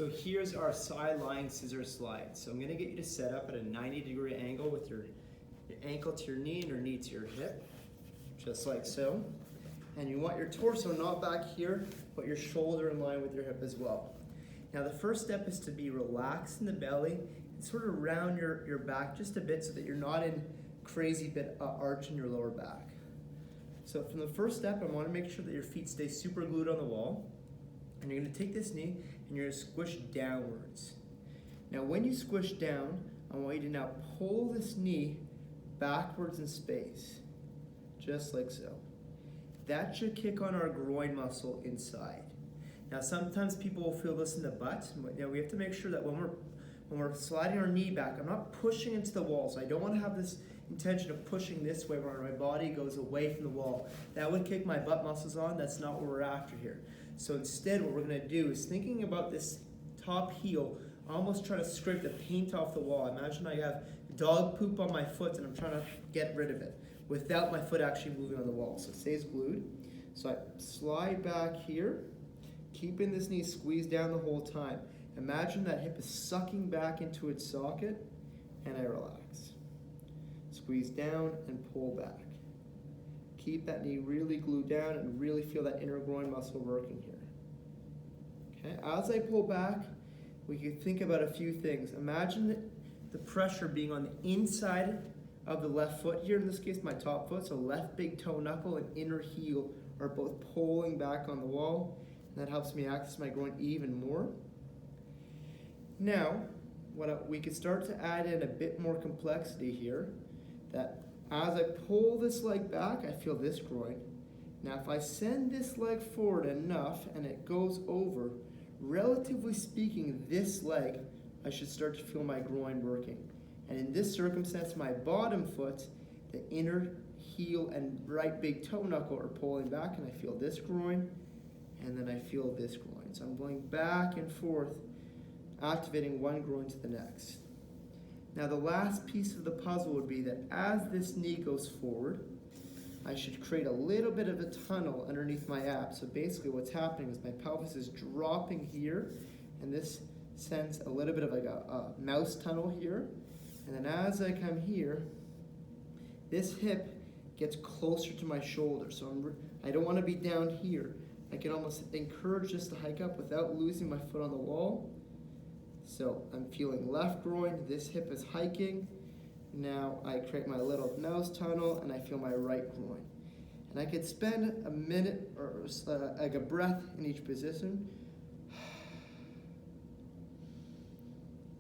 So here's our side lying scissor slide. So I'm going to get you to set up at a 90-degree angle with your ankle to your knee and your knee to your hip, just like so. And you want your torso not back here, but your shoulder in line with your hip as well. Now the first step is to be relaxed in the belly and sort of round your back just a bit so that you're not in crazy bit arch in your lower back. So from the first step, I want to make sure that your feet stay super glued on the wall. And you're going to take this knee and you're going to squish downwards. Now when you squish down, I want you to now pull this knee backwards in space, just like so. That should kick on our groin muscle inside. Now sometimes people will feel this in the butt. You know, we have to make sure that when we're sliding our knee back, I'm not pushing into the wall. So I don't want to have this intention of pushing this way where my body goes away from the wall. That would kick my butt muscles on. That's not what we're after here. So instead what we're going to do is thinking about this top heel, almost trying to scrape the paint off the wall. Imagine I have dog poop on my foot and I'm trying to get rid of it without my foot actually moving on the wall. So it stays glued. So I slide back here, keeping this knee squeezed down the whole time. Imagine that hip is sucking back into its socket, and I relax. Squeeze down and pull back. Keep that knee really glued down and really feel that inner groin muscle working here. Okay, as I pull back, we can think about a few things. Imagine the pressure being on the inside of the left foot here, in this case my top foot, so left big toe knuckle and inner heel are both pulling back on the wall, and that helps me access my groin even more. Now, we could start to add in a bit more complexity here, that as I pull this leg back, I feel this groin. Now if I send this leg forward enough and it goes over, relatively speaking, this leg, I should start to feel my groin working. And in this circumstance, my bottom foot, the inner heel and right big toe knuckle are pulling back, and I feel this groin, and then I feel this groin. So I'm going back and forth, activating one groin to the next. Now the last piece of the puzzle would be that as this knee goes forward, I should create a little bit of a tunnel underneath my abs. So basically what's happening is my pelvis is dropping here, and this sends a little bit of like a mouse tunnel here. And then as I come here, this hip gets closer to my shoulder. So I don't want to be down here. I can almost encourage this to hike up without losing my foot on the wall. So I'm feeling left groin, this hip is hiking. Now I create my little nose tunnel and I feel my right groin. And I could spend a minute or like a breath in each position.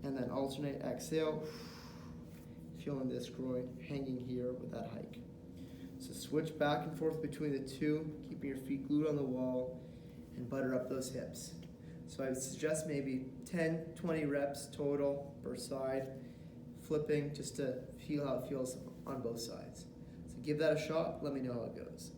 And then alternate exhale, feeling this groin hanging here with that hike. So switch back and forth between the two, keeping your feet glued on the wall and butter up those hips. So I would suggest maybe 10, 20 reps total per side, flipping just to feel how it feels on both sides. So give that a shot, let me know how it goes.